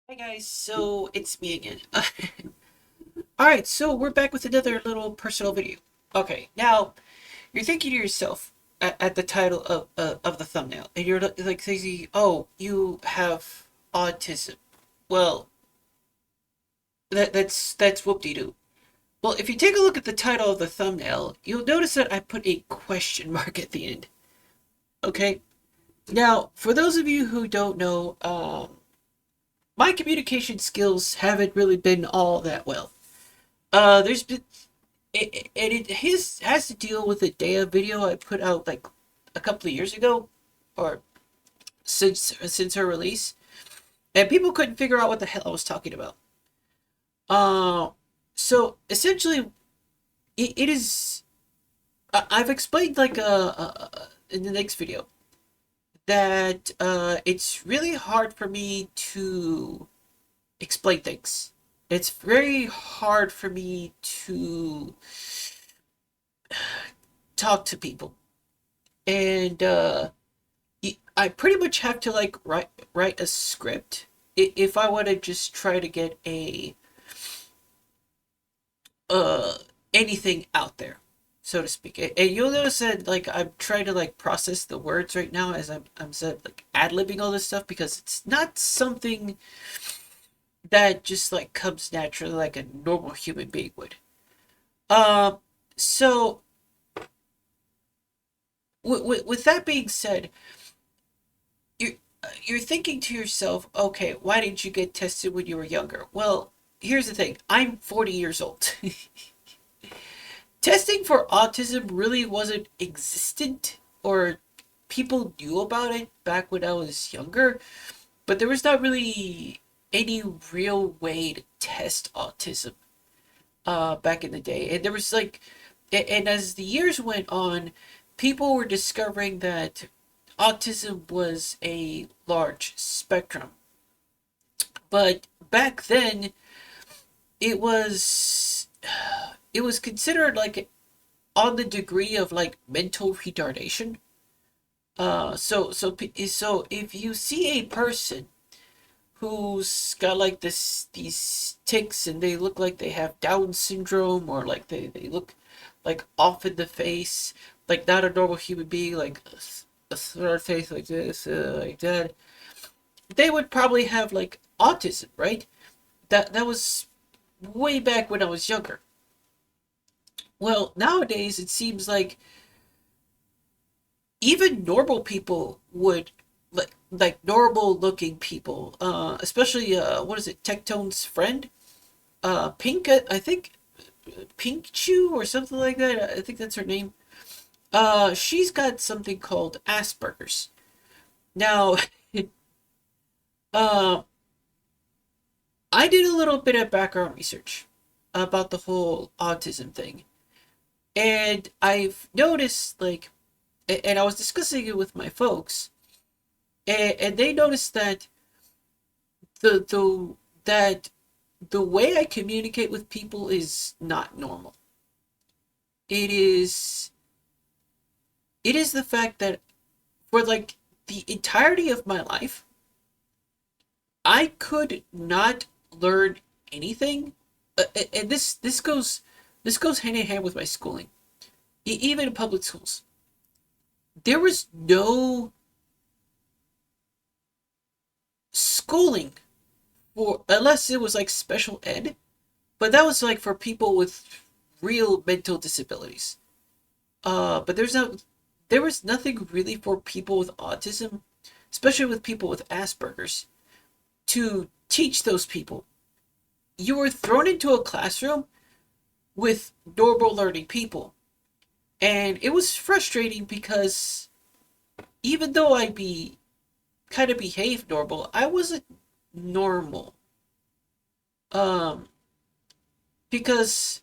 Hi guys, so it's me again. Alright, so we're back with another little personal video. Okay, now you're thinking to yourself at the title of the thumbnail, and you're like thinking, oh, you have autism. Well, that's whoop-de-doo. Well, if you take a look at the title of the thumbnail, you'll notice that I put a question mark at the end. Okay? Now, for those of you who don't know, my communication skills haven't really been all that well. There's been it has to deal with a Dea video I put out like a couple of years ago, or since her release, and people couldn't figure out what the hell I was talking about. Uh, so essentially, it is. I've explained like in the next video that it's really hard for me to explain things. It's very hard for me to talk to people, and I pretty much have to like write a script if I want to just try to get a uh anything out there, so to speak. And you'll notice that like I'm trying to like process the words right now as I'm said like ad-libbing all this stuff because it's not something that just like comes naturally like a normal human being would. Um, so with that being said, you're you're thinking to yourself, okay, why didn't you get tested when you were younger? Well, here's the thing. I'm 40 years old. Testing for autism really wasn't existent, or people knew about it back when I was younger, but there was not really any real way to test autism back in the day. And there was like, and as the years went on, people were discovering that autism was a large spectrum. But back then, it was it was considered like on the degree of like mental retardation. So if you see a person who's got like these tics and they look like they have Down syndrome, or like they look like off in the face, like not a normal human being, like a smart face like this, like that, they would probably have like autism, right? That was way back when I was younger. Well, nowadays it seems like even normal people would like normal looking people, especially what is it, Tectone's friend, Pink, I think Pink Chew or something like that. I think that's her name. She's got something called Asperger's. Now, uh, I did a little bit of background research about the whole autism thing, and I've noticed like, and I was discussing it with my folks, and they noticed that the that the way I communicate with people is not normal. It is it is the fact that for like the entirety of my life, I could not learn anything, and this goes hand in hand with my schooling. Even in public schools, there was no schooling for unless it was like special ed, but that was like for people with real mental disabilities. But there was nothing really for people with autism, especially with people with Asperger's, to teach those people. You were thrown into a classroom with normal learning people, and it was frustrating because even though I be kind of behaved normal, I wasn't normal. Um, because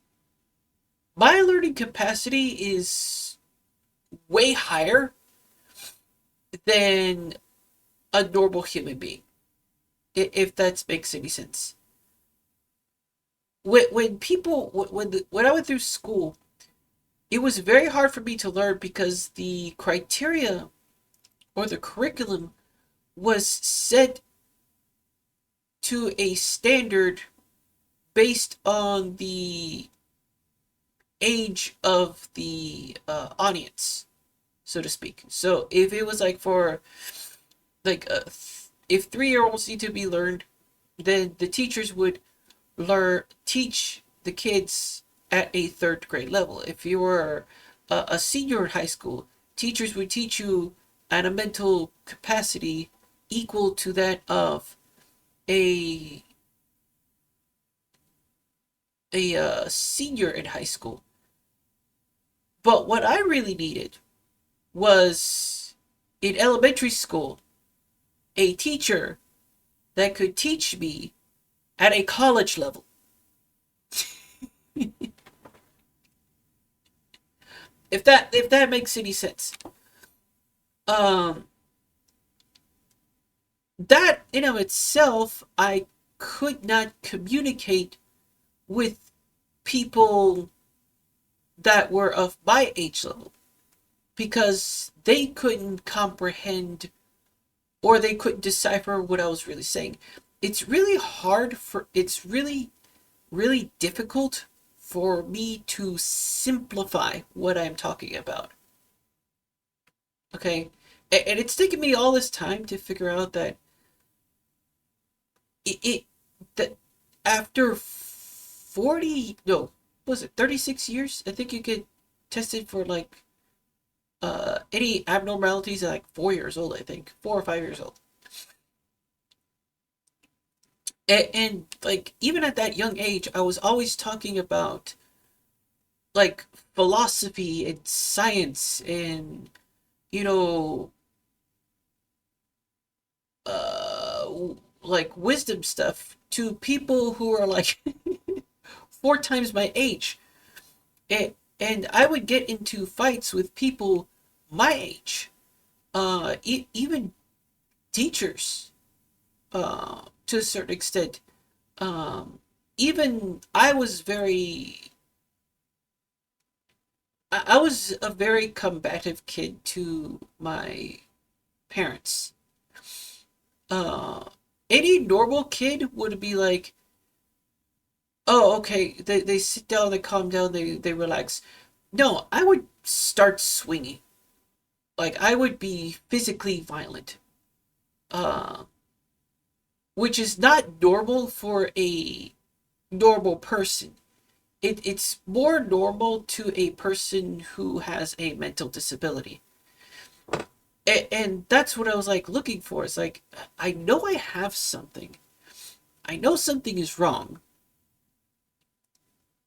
my learning capacity is way higher than a normal human being, if that makes any sense. When people when I went through school, it was very hard for me to learn because the criteria or the curriculum was set to a standard based on the age of the audience, so to speak. So if it was like for like if 3-year-olds need to be learned, then the teachers would teach the kids at a third grade level. If you were a senior in high school, teachers would teach you at a mental capacity equal to that of a senior in high school. But what I really needed was in elementary school a teacher that could teach me at a college level. If that makes any sense. Um that in of itself, I could not communicate with people that were of my age level because they couldn't comprehend or they couldn't decipher what I was really saying. It's really difficult for me to simplify what I'm talking about. Okay? And it's taken me all this time to figure out that it that after 40, no, was it 36 years? I think you get tested for like any abnormalities at like 4 years old, I think. 4 or 5 years old. And like even at that young age, I was always talking about like philosophy and science and you know uh like wisdom stuff to people who are like 4 times my age. And I would get into fights with people my age, even teachers, to a certain extent. Um, even I was a very combative kid to my parents. Uh, any normal kid would be like, oh, okay, they sit down, they calm down, they relax. No, I would start swinging. Like, I would be physically violent. Uh, which is not normal for a normal person. It's more normal to a person who has a mental disability. And that's what I was like looking for. It's like, I know I have something. I know something is wrong,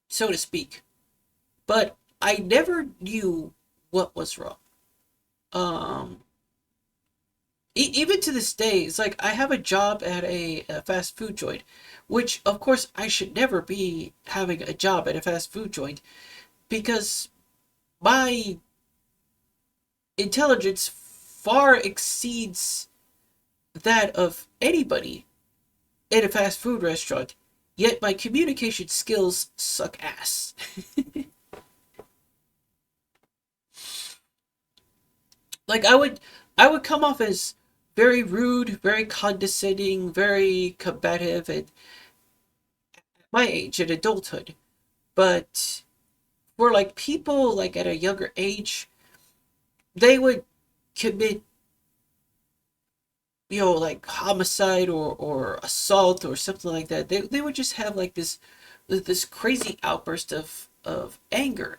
so to speak. But I never knew what was wrong. Um, even to this day, it's like I have a job at a fast food joint, which of course I should never be having a job at a fast food joint because my intelligence far exceeds that of anybody in a fast food restaurant, yet my communication skills suck ass. Like I would come off as very rude, very condescending, very combative at my age in adulthood. But for like people like at a younger age, they would commit, like homicide or assault or something like that. They would just have like this crazy outburst of anger.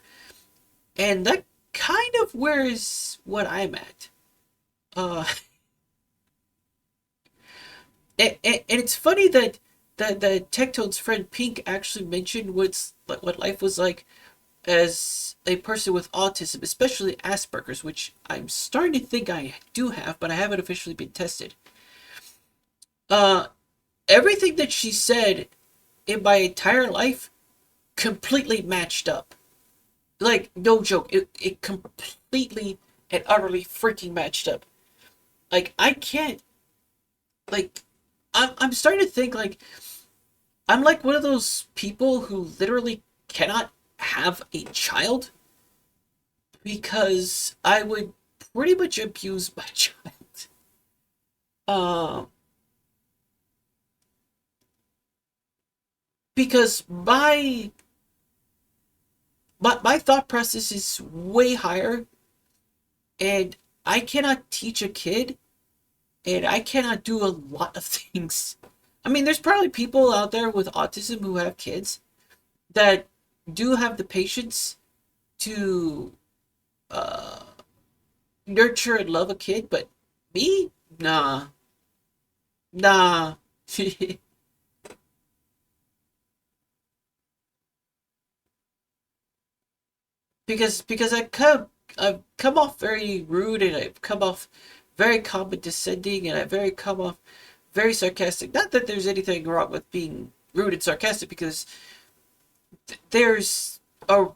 And that kind of where is what I'm at. Uh and it's funny that Tectone's friend Pink actually mentioned what life was like as a person with autism, especially Asperger's, which I'm starting to think I do have, but I haven't officially been tested. Uh, Everything that she said in my entire life completely matched up. Like, no joke, it completely and utterly freaking matched up. Like, I can't, like, I'm starting to think, like, I'm like one of those people who literally cannot have a child because I would pretty much abuse my child. Um, because my thought process is way higher, and I cannot teach a kid, and I cannot do a lot of things. I mean, there's probably people out there with autism who have kids that do have the patience to uh, nurture and love a kid, but me, nah, nah. Because I've come off very rude, and I've come off very condescending, and I very come off very sarcastic. Not that there's anything wrong with being rude and sarcastic, because there's a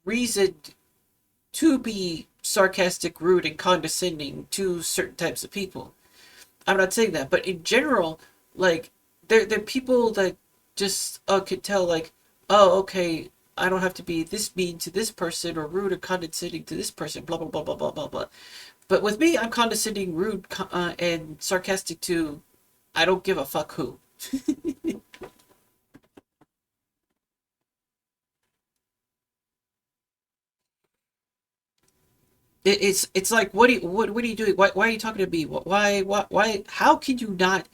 reason to be sarcastic, rude, and condescending to certain types of people. I'm not saying that, but in general, like there are people that just could tell, like, oh, okay, I don't have to be this mean to this person or rude or condescending to this person, blah blah blah blah blah blah blah. But with me, I'm condescending, rude, and sarcastic to I don't give a fuck who. It's like, what are you doing? Why are you talking to me? Why? How can you not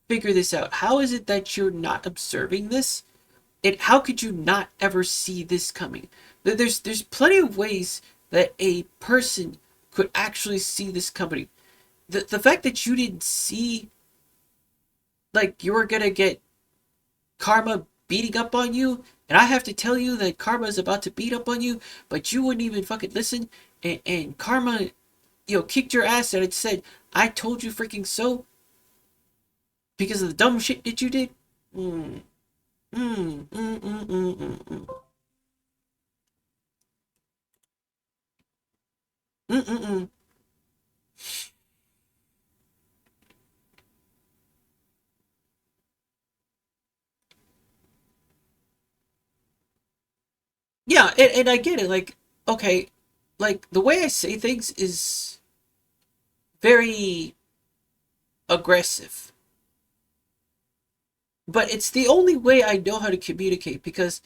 figure this out? How is it that you're not observing this? And how could you not ever see this coming? There's plenty of ways that a person could actually see this coming. The fact that you didn't see, like, you were gonna get karma beating up on you, and I have to tell you that karma is about to beat up on you, but you wouldn't even fucking listen, and karma, kicked your ass and it said, I told you freaking so, because of the dumb shit that you did. Mm, mm, mm, mm, mm, mm, mm. Mm, mm, mm. Yeah, and I get it. Like, okay, like the way I say things is very aggressive, but it's the only way I know how to communicate, because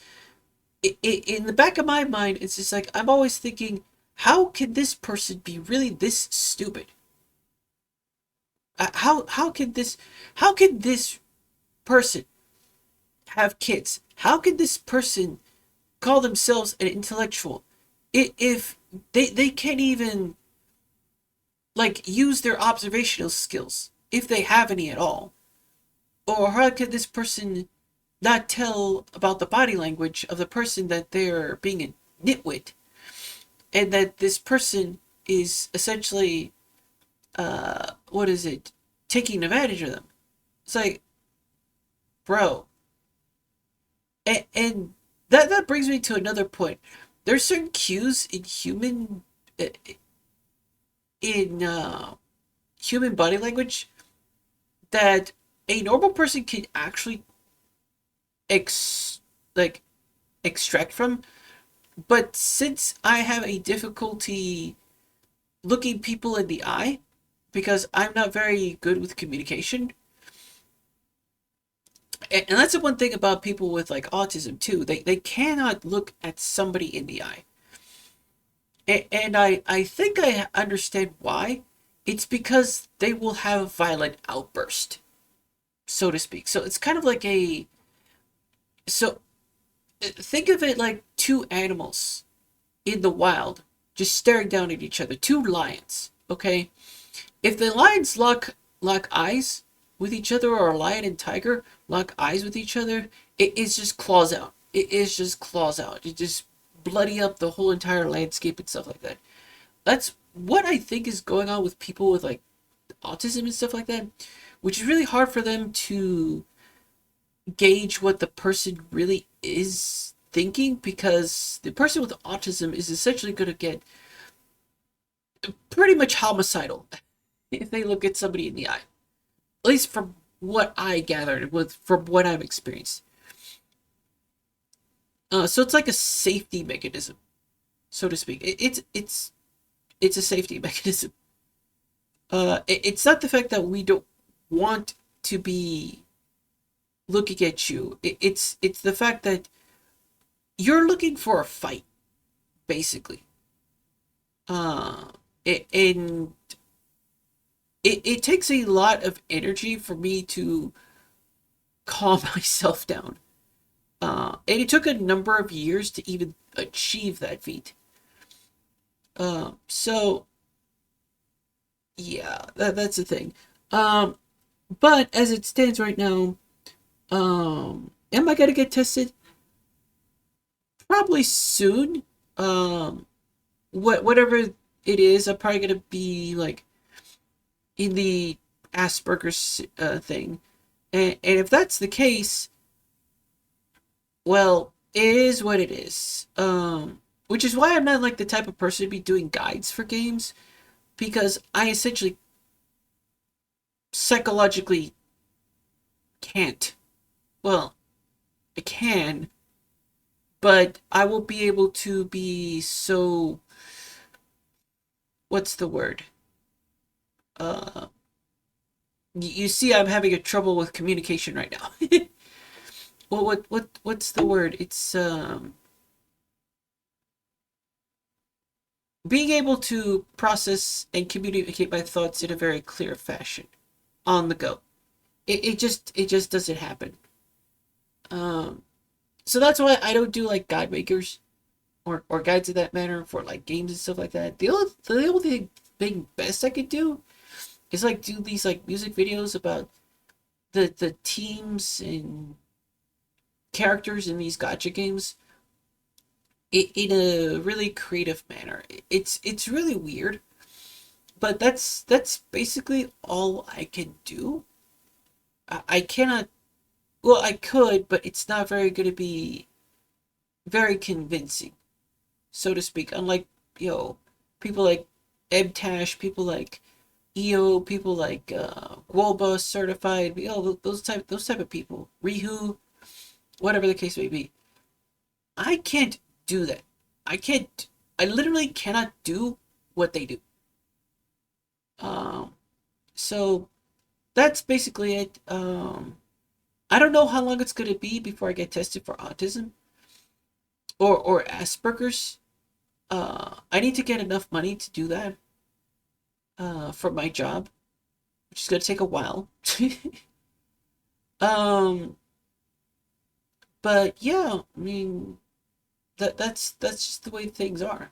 in the back of my mind, it's just like I'm always thinking, how can this person be really this stupid? How can this person have kids? How can this person call themselves an intellectual if they can't even, like, use their observational skills, if they have any at all? Or how could this person not tell about the body language of the person that they're being a nitwit, and that this person is essentially, what is it, taking advantage of them? It's like, bro. And that brings me to another point. There's certain cues in uh, in human body language that a normal person can actually ex like extract from. But since I have a difficulty looking people in the eye, because I'm not very good with communication, and that's the one thing about people with, like, autism too. They cannot look at somebody in the eye. And I think I understand why. It's because they will have a violent outburst, so to speak. So it's kind of like a, so think of it like two animals in the wild just staring down at each other. Two lions, okay? If the lions lock eyes with each other, or a lion and tiger lock eyes with each other, it is just claws out. It is just claws out. It just bloody up the whole entire landscape and stuff like that. That's what I think is going on with people with, like, autism and stuff like that, which is really hard for them to gauge what the person really is thinking, because the person with autism is essentially going to get pretty much homicidal if they look at somebody in the eye. At least from what I gathered, from what I've experienced. So it's like a safety mechanism, so to speak. It's a safety mechanism. It's not the fact that we don't want to be looking at you. It's the fact that you're looking for a fight, basically. Uh, and it takes a lot of energy for me to calm myself down. And it took a number of years to even achieve that feat. So yeah, that's the thing. Um, but as it stands right now, am I gonna get tested? Probably soon. Um, whatever it is, I'm probably gonna be like in the Asperger's thing, and if that's the case, well, it is what it is. Which is why I'm not like the type of person to be doing guides for games because I essentially psychologically can't. Well, I can, but I will be able to be so. What's the word? Uh, you see, I'm having a trouble with communication right now. What's the word? It's being able to process and communicate my thoughts in a very clear fashion on the go. It just doesn't happen. Um, so that's why I don't do like guide makers or guides of that manner for like games and stuff like that. The only thing best I could do is like do these like music videos about the teams and characters in these gotcha games in a really creative manner. It's really weird, but that's basically all I can do. I cannot. Well, I could, but it's not very going to be very convincing, so to speak. Unlike people like Ebtash, people like EO, people like Gwolba certified, those type of people, Rihu, whatever the case may be. I can't do that. I can't. I literally cannot do what they do. Um, so that's basically it. I don't know how long it's gonna be before I get tested for autism or Asperger's. I need to get enough money to do that. For my job, which is gonna take a while. um, but yeah, I mean that's just the way things are.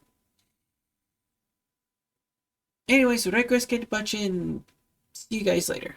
Anyways, right guys, get a bunch in. See you guys later.